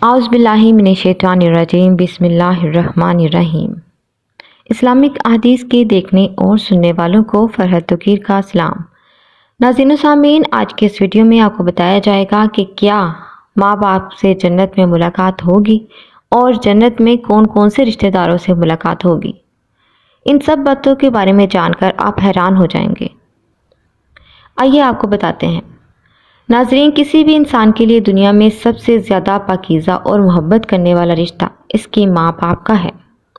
اعوذ باللہ من الشیطان الرجیم بسم اللہ الرحمن الرحیم۔ اسلامک احادیث کے دیکھنے اور سننے والوں کو فرحت توقیر کا سلام۔ ناظرین و سامعین، آج کے اس ویڈیو میں آپ کو بتایا جائے گا کہ کیا ماں باپ سے جنت میں ملاقات ہوگی اور جنت میں کون کون سے رشتہ داروں سے ملاقات ہوگی۔ ان سب باتوں کے بارے میں جان کر آپ حیران ہو جائیں گے۔ آئیے آپ کو بتاتے ہیں۔ ناظرین، کسی بھی انسان کے لیے دنیا میں سب سے زیادہ پاکیزہ اور محبت کرنے والا رشتہ اس کے ماں باپ کا ہے۔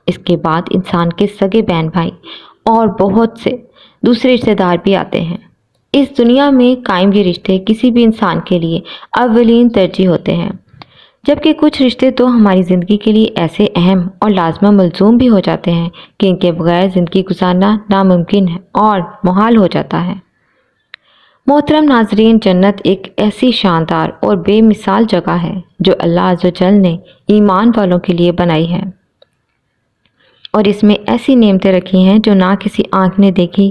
اس کے بعد انسان کے سگے بہن بھائی اور بہت سے دوسرے رشتہ دار بھی آتے ہیں۔ اس دنیا میں قائم یہ رشتے کسی بھی انسان کے لیے اولین ترجیح ہوتے ہیں، جبکہ کچھ رشتے تو ہماری زندگی کے لیے ایسے اہم اور لازمہ ملزوم بھی ہو جاتے ہیں کہ ان کے بغیر زندگی گزارنا ناممکن ہے اور محال ہو جاتا ہے۔ محترم ناظرین، جنت ایک ایسی شاندار اور بے مثال جگہ ہے جو اللہ عز و جل نے ایمان والوں کے لیے بنائی ہے، اور اس میں ایسی نعمتیں رکھی ہیں جو نہ کسی آنکھ نے دیکھی،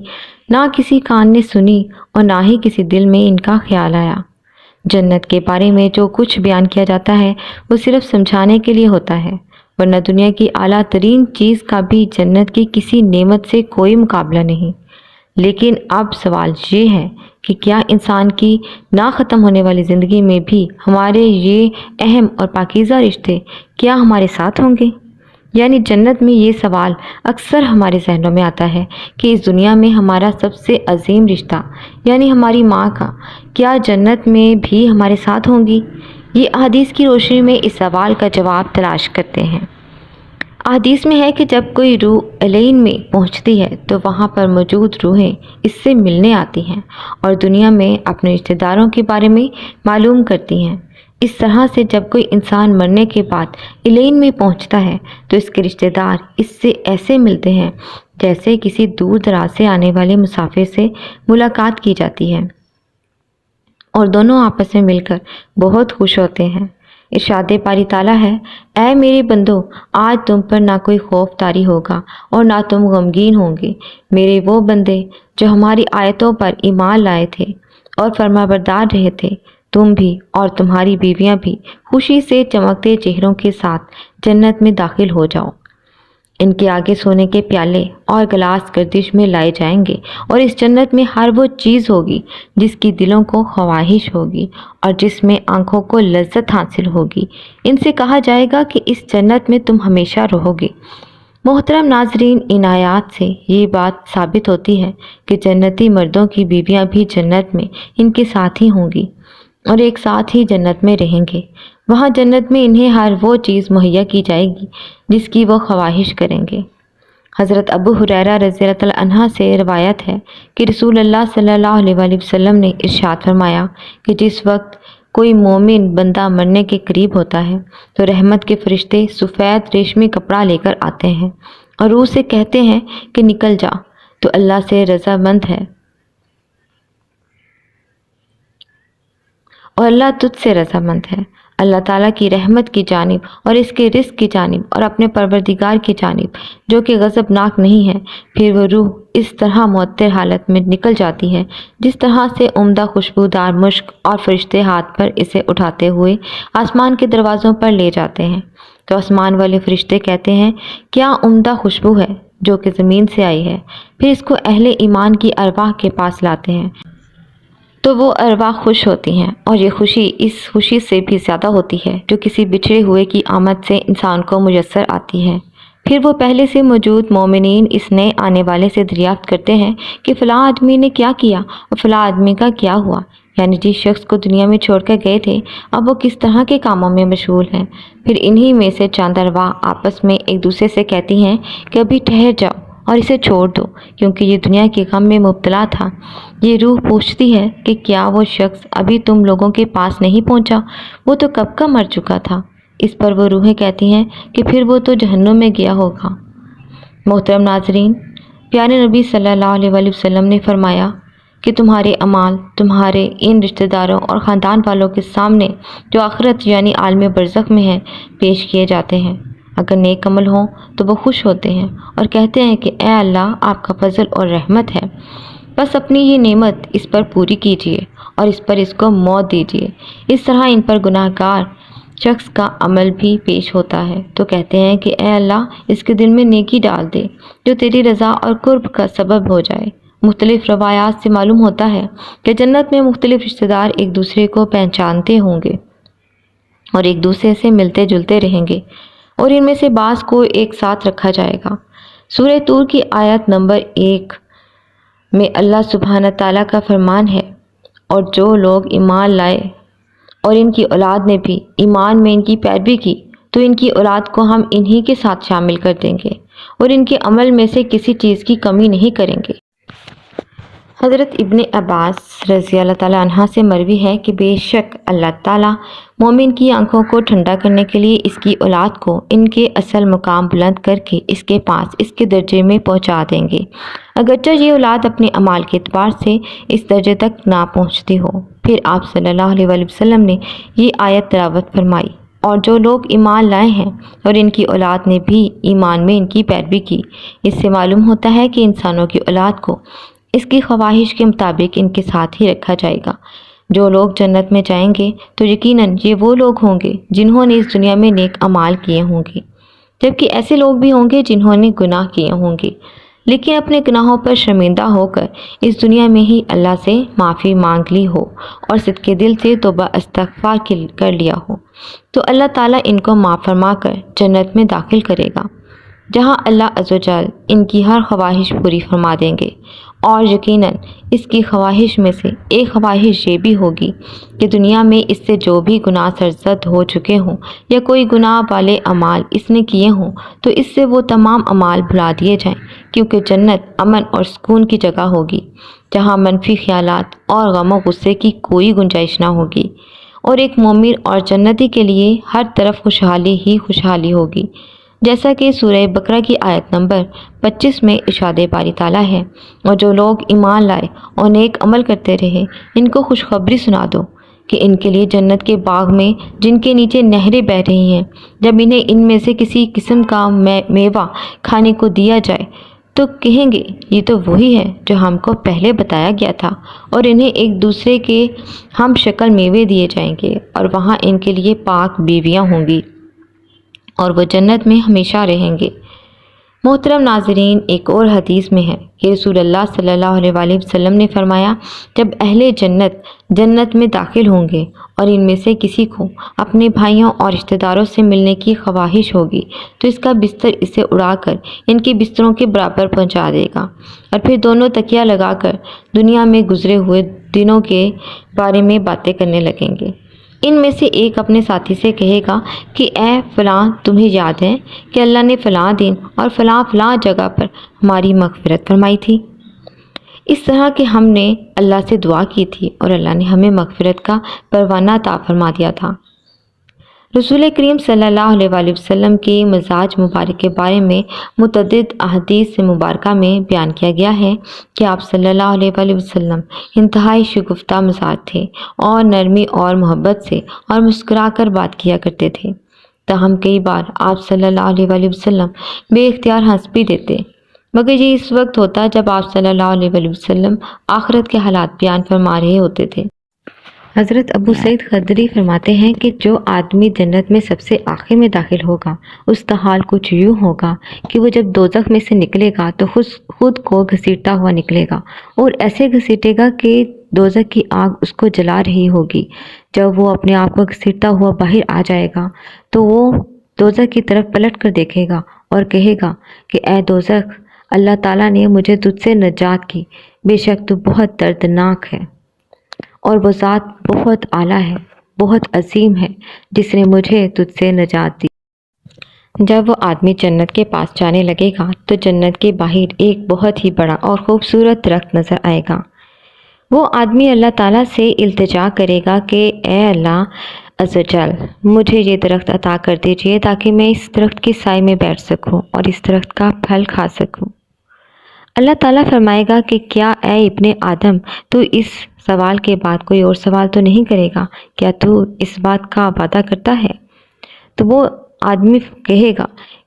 نہ کسی کان نے سنی اور نہ ہی کسی دل میں ان کا خیال آیا۔ جنت کے بارے میں جو کچھ بیان کیا جاتا ہے وہ صرف سمجھانے کے لیے ہوتا ہے، ورنہ دنیا کی اعلیٰ ترین چیز کا بھی جنت کی کسی نعمت سے کوئی مقابلہ نہیں۔ لیکن اب سوال یہ ہے کہ کیا انسان کی نہ ختم ہونے والی زندگی میں بھی ہمارے یہ اہم اور پاکیزہ رشتے کیا ہمارے ساتھ ہوں گے؟ یعنی جنت میں یہ سوال اکثر ہمارے ذہنوں میں آتا ہے کہ اس دنیا میں ہمارا سب سے عظیم رشتہ یعنی ہماری ماں کا کیا جنت میں بھی ہمارے ساتھ ہوں گی؟ یہ احادیث کی روشنی میں اس سوال کا جواب تلاش کرتے ہیں۔ احادیث میں ہے کہ جب کوئی روح علین میں پہنچتی ہے تو وہاں پر موجود روحیں اس سے ملنے آتی ہیں اور دنیا میں اپنے رشتہ داروں کے بارے میں معلوم کرتی ہیں۔ اس طرح سے جب کوئی انسان مرنے کے بعد علین میں پہنچتا ہے تو اس کے رشتہ دار اس سے ایسے ملتے ہیں جیسے کسی دور دراز سے آنے والے مسافر سے ملاقات کی جاتی ہے، اور دونوں آپس میں مل کر بہت خوش ہوتے ہیں۔ ارشاد باری تعالیٰ ہے، اے میرے بندو، آج تم پر نہ کوئی خوف طاری ہوگا اور نہ تم غمگین ہوں گے۔ میرے وہ بندے جو ہماری آیتوں پر ایمان لائے تھے اور فرمانبردار رہے تھے، تم بھی اور تمہاری بیویاں بھی خوشی سے چمکتے چہروں کے ساتھ جنت میں داخل ہو جاؤ۔ ان کے آگے سونے کے پیالے اور گلاس گردش میں لائے جائیں گے، اور اس جنت میں ہر وہ چیز ہوگی جس کی دلوں کو خواہش ہوگی اور جس میں آنکھوں کو لذت حاصل ہوگی۔ ان سے کہا جائے گا کہ اس جنت میں تم ہمیشہ رہو گے۔ محترم ناظرین، ان آیات سے یہ بات ثابت ہوتی ہے کہ جنتی مردوں کی بیویاں بھی جنت میں ان کے ساتھ ہی ہوں گی اور ایک ساتھ ہی جنت میں رہیں گے۔ وہاں جنت میں انہیں ہر وہ چیز مہیا کی جائے گی جس کی وہ خواہش کریں گے۔ حضرت ابو ہریرہ رضی اللہ عنہ سے روایت ہے کہ رسول اللہ صلی اللہ علیہ وآلہ وسلم نے ارشاد فرمایا کہ جس وقت کوئی مومن بندہ مرنے کے قریب ہوتا ہے تو رحمت کے فرشتے سفید ریشمی کپڑا لے کر آتے ہیں اور روح سے کہتے ہیں کہ نکل جا، تو اللہ سے رضامند ہے اور اللہ تجھ سے رضامند ہے۔ اللہ تعالیٰ کی رحمت کی جانب اور اس کے رزق کی جانب اور اپنے پروردگار کی جانب جو کہ غضبناک نہیں ہے۔ پھر وہ روح اس طرح معطر حالت میں نکل جاتی ہے جس طرح سے عمدہ خوشبودار مشک، اور فرشتے ہاتھ پر اسے اٹھاتے ہوئے آسمان کے دروازوں پر لے جاتے ہیں تو آسمان والے فرشتے کہتے ہیں کیا عمدہ خوشبو ہے جو کہ زمین سے آئی ہے۔ پھر اس کو اہل ایمان کی ارواح کے پاس لاتے ہیں تو وہ ارواح خوش ہوتی ہیں، اور یہ خوشی اس خوشی سے بھی زیادہ ہوتی ہے جو کسی بچھڑے ہوئے کی آمد سے انسان کو میسر آتی ہے۔ پھر وہ پہلے سے موجود مومنین اس نئے آنے والے سے دریافت کرتے ہیں کہ فلاں آدمی نے کیا کیا اور فلاں آدمی کا کیا ہوا، یعنی جس شخص کو دنیا میں چھوڑ کر گئے تھے اب وہ کس طرح کے کاموں میں مشغول ہیں۔ پھر انہی میں سے چند ارواح آپس میں ایک دوسرے سے کہتی ہیں کہ ابھی ٹھہر جاؤ اور اسے چھوڑ دو کیونکہ یہ دنیا کے غم میں مبتلا تھا۔ یہ روح پوچھتی ہے کہ کیا وہ شخص ابھی تم لوگوں کے پاس نہیں پہنچا؟ وہ تو کب کا مر چکا تھا۔ اس پر وہ روحیں کہتی ہیں کہ پھر وہ تو جہنم میں گیا ہوگا۔ محترم ناظرین، پیارے نبی صلی اللہ علیہ وآلہ وسلم نے فرمایا کہ تمہارے اعمال تمہارے ان رشتہ داروں اور خاندان والوں کے سامنے جو آخرت یعنی عالم برزخ میں ہیں پیش کیے جاتے ہیں۔ اگر نیک عمل ہوں تو وہ خوش ہوتے ہیں اور کہتے ہیں کہ اے اللہ، آپ کا فضل اور رحمت ہے، بس اپنی یہ نعمت اس پر پوری کیجیے اور اس پر اس کو موت دیجیے۔ اس طرح ان پر گناہ گار شخص کا عمل بھی پیش ہوتا ہے تو کہتے ہیں کہ اے اللہ اس کے دل میں نیکی ڈال دے جو تیری رضا اور قرب کا سبب ہو جائے۔ مختلف روایات سے معلوم ہوتا ہے کہ جنت میں مختلف رشتہ دار ایک دوسرے کو پہچانتے ہوں گے اور ایک دوسرے سے ملتے جلتے رہیں گے اور ان میں سے بعض کو ایک ساتھ رکھا جائے گا۔ سورہ طور کی آیت نمبر 1 میں اللہ سبحانہ تعالیٰ کا فرمان ہے، اور جو لوگ ایمان لائے اور ان کی اولاد نے بھی ایمان میں ان کی پیروی کی تو ان کی اولاد کو ہم انہی کے ساتھ شامل کر دیں گے اور ان کے عمل میں سے کسی چیز کی کمی نہیں کریں گے۔ حضرت ابن عباس رضی اللہ تعالیٰ عنہ سے مروی ہے کہ بے شک اللہ تعالیٰ مومن کی آنکھوں کو ٹھنڈا کرنے کے لیے اس کی اولاد کو ان کے اصل مقام بلند کر کے اس کے پاس اس کے درجے میں پہنچا دیں گے، اگرچہ یہ اولاد اپنے اعمال کے اعتبار سے اس درجے تک نہ پہنچتی ہو۔ پھر آپ صلی اللہ علیہ وآلہ وسلم نے یہ آیت تلاوت فرمائی، اور جو لوگ ایمان لائے ہیں اور ان کی اولاد نے بھی ایمان میں ان کی پیروی کی۔ اس سے معلوم ہوتا ہے کہ انسانوں کی اولاد کو اس کی خواہش کے مطابق ان کے ساتھ ہی رکھا جائے گا۔ جو لوگ جنت میں جائیں گے تو یقیناً یہ وہ لوگ ہوں گے جنہوں نے اس دنیا میں نیک اعمال کیے ہوں گے، جبکہ ایسے لوگ بھی ہوں گے جنہوں نے گناہ کیے ہوں گے لیکن اپنے گناہوں پر شرمندہ ہو کر اس دنیا میں ہی اللہ سے معافی مانگ لی ہو اور صدقے دل سے توبہ استغفار کر لیا ہو، تو اللہ تعالیٰ ان کو معاف فرما کر جنت میں داخل کرے گا، جہاں اللہ عز و جل ان کی ہر خواہش پوری فرما دیں گے۔ اور یقیناً اس کی خواہش میں سے ایک خواہش یہ بھی ہوگی کہ دنیا میں اس سے جو بھی گناہ سرزد ہو چکے ہوں یا کوئی گناہ والے اعمال اس نے کیے ہوں تو اس سے وہ تمام اعمال بھلا دیے جائیں، کیونکہ جنت امن اور سکون کی جگہ ہوگی جہاں منفی خیالات اور غم و غصے کی کوئی گنجائش نہ ہوگی، اور ایک مومن اور جنتی کے لیے ہر طرف خوشحالی ہی خوشحالی ہوگی، جیسا کہ سورہ بقرہ کی آیت نمبر 25 میں ارشاد باری تعالیٰ ہے، اور جو لوگ ایمان لائے اور نیک عمل کرتے رہے ان کو خوشخبری سنا دو کہ ان کے لیے جنت کے باغ میں جن کے نیچے نہریں بہہ رہی ہیں، جب انہیں ان میں سے کسی قسم کا میوہ کھانے کو دیا جائے تو کہیں گے یہ تو وہی ہے جو ہم کو پہلے بتایا گیا تھا، اور انہیں ایک دوسرے کے ہم شکل میوے دیے جائیں گے، اور وہاں ان کے لیے پاک بیویاں ہوں گی اور وہ جنت میں ہمیشہ رہیں گے۔ محترم ناظرین، ایک اور حدیث میں ہے کہ رسول اللہ صلی اللہ علیہ وآلہ وسلم نے فرمایا، جب اہل جنت میں داخل ہوں گے اور ان میں سے کسی کو اپنے بھائیوں اور رشتہ داروں سے ملنے کی خواہش ہوگی تو اس کا بستر اسے اڑا کر ان کے بستروں کے برابر پہنچا دے گا، اور پھر دونوں تکیہ لگا کر دنیا میں گزرے ہوئے دنوں کے بارے میں باتیں کرنے لگیں گے۔ ان میں سے ایک اپنے ساتھی سے کہے گا کہ اے فلاں، تمہیں یاد ہے کہ اللہ نے فلاں دن اور فلاں فلاں جگہ پر ہماری مغفرت فرمائی تھی، اس طرح کہ ہم نے اللہ سے دعا کی تھی اور اللہ نے ہمیں مغفرت کا پروانہ عطا فرما دیا تھا۔ رسول کریم صلی اللہ علیہ وآلہ وسلم کے مزاج مبارک کے بارے میں متعدد احادیث سے مبارکہ میں بیان کیا گیا ہے کہ آپ صلی اللہ علیہ وآلہ وسلم انتہائی شگفتہ مزاج تھے اور نرمی اور محبت سے اور مسکرا کر بات کیا کرتے تھے، تاہم کئی بار آپ صلی اللہ علیہ وآلہ وسلم بے اختیار ہنس بھی دیتے، مگر یہ اس وقت ہوتا جب آپ صلی اللہ علیہ وآلہ وسلم آخرت کے حالات بیان فرما رہے ہوتے تھے۔ حضرت ابو سعید خدری فرماتے ہیں کہ جو آدمی جنت میں سب سے آخر میں داخل ہوگا اس کا حال کچھ یوں ہوگا کہ وہ جب دوزخ میں سے نکلے گا تو خود کو گھسیٹتا ہوا نکلے گا، اور ایسے گھسیٹے گا کہ دوزخ کی آگ اس کو جلا رہی ہوگی۔ جب وہ اپنے آپ کو گھسیٹتا ہوا باہر آ جائے گا تو وہ دوزخ کی طرف پلٹ کر دیکھے گا اور کہے گا کہ اے دوزخ، اللہ تعالیٰ نے مجھے تجھ سے نجات کی، بے شک تو بہت دردناک ہے، اور وہ ذات بہت اعلیٰ ہے، بہت عظیم ہے جس نے مجھے تجھ سے نجات دی۔ جب وہ آدمی جنت کے پاس جانے لگے گا تو جنت کے باہر ایک بہت ہی بڑا اور خوبصورت درخت نظر آئے گا۔ وہ آدمی اللہ تعالیٰ سے التجا کرے گا کہ اے اللہ عز و جل، مجھے یہ درخت عطا کر دیجئے تاکہ میں اس درخت کے سائے میں بیٹھ سکوں اور اس درخت کا پھل کھا سکوں۔ اللہ تعالیٰ فرمائے گا کہ کیا اے ابن آدم، تو اس سوال کے بعد کوئی اور سوال تو نہیں کرے گا؟ کیا تو اس بات کا وعدہ کرتا ہے؟ تو وہ آدمی کہے گا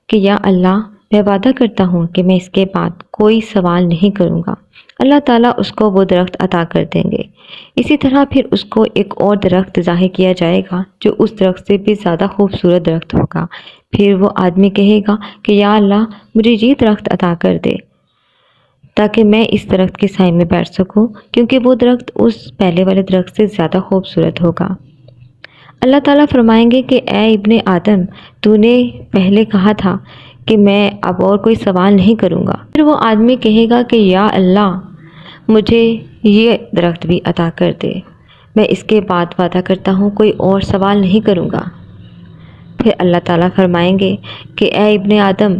کہ یا اللہ، میں وعدہ کرتا ہوں کہ میں اس کے بعد کوئی سوال نہیں کروں گا۔ اللہ تعالیٰ اس کو وہ درخت عطا کر دیں گے۔ اسی طرح پھر اس کو ایک اور درخت ظاہر کیا جائے گا جو اس درخت سے بھی زیادہ خوبصورت درخت ہوگا۔ پھر وہ آدمی کہے گا کہ یا اللہ مجھے یہ درخت عطا کر دے تاکہ میں اس درخت کے سائے میں بیٹھ سکوں، کیونکہ وہ درخت اس پہلے والے درخت سے زیادہ خوبصورت ہوگا۔ اللہ تعالیٰ فرمائیں گے کہ اے ابن آدم، تو نے پہلے کہا تھا کہ میں اب اور کوئی سوال نہیں کروں گا۔ پھر وہ آدمی کہے گا کہ یا اللہ مجھے یہ درخت بھی عطا کر دے، میں اس کے بعد وعدہ کرتا ہوں کوئی اور سوال نہیں کروں گا۔ پھر اللہ تعالیٰ فرمائیں گے کہ اے ابن آدم،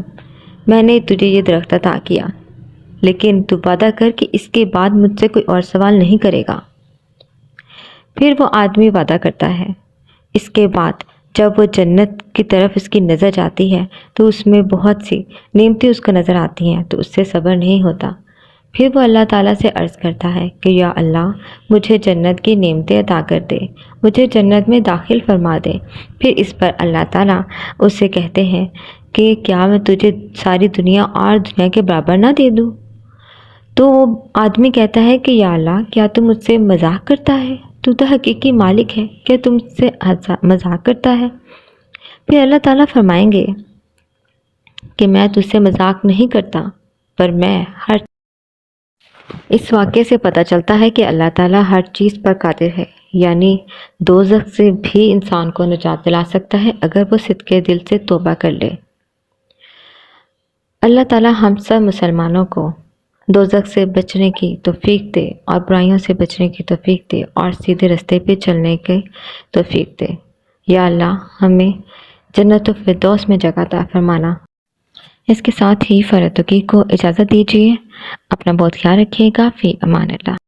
میں نے تجھے یہ درخت عطا کیا، لیکن تو وعدہ کر کہ اس کے بعد مجھ سے کوئی اور سوال نہیں کرے گا۔ پھر وہ آدمی وعدہ کرتا ہے۔ اس کے بعد جب وہ جنت کی طرف اس کی نظر جاتی ہے تو اس میں بہت سی نعمتیں اس کو نظر آتی ہیں، تو اس سے صبر نہیں ہوتا۔ پھر وہ اللہ تعالیٰ سے عرض کرتا ہے کہ یا اللہ مجھے جنت کی نعمتیں عطا کر دے، مجھے جنت میں داخل فرما دے۔ پھر اس پر اللہ تعالیٰ اس سے کہتے ہیں کہ کیا میں تجھے ساری دنیا اور دنیا کے برابر نہ دے دوں؟ تو وہ آدمی کہتا ہے کہ یا اللہ کیا تم مجھ سے مذاق کرتا ہے؟ تو حقیقی مالک ہے، کیا تم سے مذاق کرتا ہے؟ پھر اللہ تعالیٰ فرمائیں گے کہ میں تجھ سے مذاق نہیں کرتا، پر میں اس واقعے سے پتہ چلتا ہے کہ اللہ تعالیٰ ہر چیز پر قادر ہے، یعنی دوزخ سے بھی انسان کو نجات دلا سکتا ہے اگر وہ صدقے دل سے توبہ کر لے۔ اللہ تعالیٰ ہم سب مسلمانوں کو دوزخ سے بچنے کی توفیق دے اور برائیوں سے بچنے کی توفیق دے اور سیدھے رستے پہ چلنے کی توفیق دے۔ یا اللہ ہمیں جنت الفردوس میں جگہ عطا فرمانا۔ اس کے ساتھ ہی فرحت توقیر کو اجازت دیجیے۔ اپنا بہت خیال رکھیے گا۔ فی امان اللہ۔